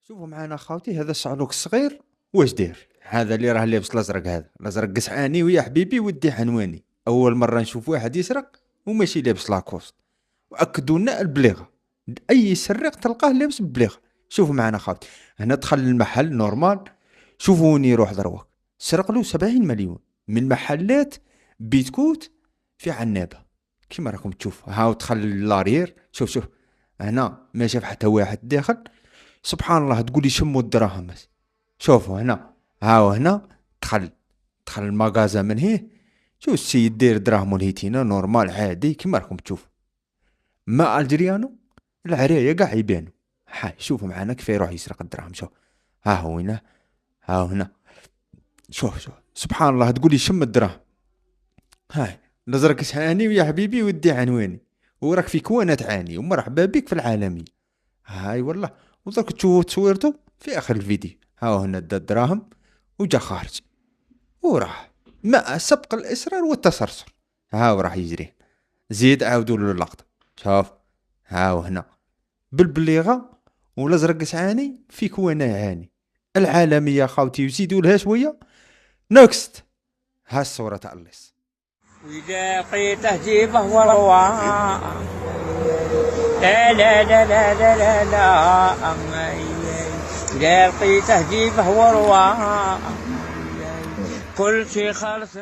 شوفوا معانا خاوتي، هذا الصعلوك الصغير واش داير؟ هذا اللي راه لابس الازرق، هذا الازرق قسعاني ويا حبيبي ودي عنواني. اول مره نشوف واحد يسرق وماشي لابس لاكوست، واكدوا لنا البليغه، اي سرق تلقاه لابس بليغه. شوفوا معانا خاوتي، هنا دخل المحل نورمال، شوفوا وين يروح دروك. سرق له 70 مليون من محلات بيتكوت في عنابه كيما راكم تشوفوا. هاو دخل لارير، شوف شوف، هنا ما شاف حتى واحد داخل. سبحان الله، تقولي شموا الدراهم بس. شوفوا هنا، هاو هنا دخل المغازا من هيه. شوف السيد داير دراهمو الهيتينا نورمال عادي كيما راكم تشوفوا. ما الجريانو العرايا قاع يبانو. هاي شوفوا معانا كيف يروح يسرق الدراهم. شوف ها هو هنا، ها هو هنا، شوف شوف سبحان الله، تقولي شم الدراهم. هاي الازرق سعاني ويا حبيبي ودي عنواني، وراك في كوانة تعاني ومرحبا بك في العالمية. هاي والله، ودرك تشوفوا تصويرته في اخر الفيديو. هاو هنا دا الدراهم وجا خارج وراح مع سبق الاصرار والتسرسل. هاو راح يجري، زيد عاودوا له اللقطة. شوف هاو هنا بالبليغة والازرق سعاني في كوانة يعاني. العالمية خاوتي وزيدوا لها شوية. نكست، ها الصورة تاع اللص. وإذا لقيته جيبه وروى. لا لا لا لا لا لا لا، إذا لقيته جيبه وروى. كل شي خالص.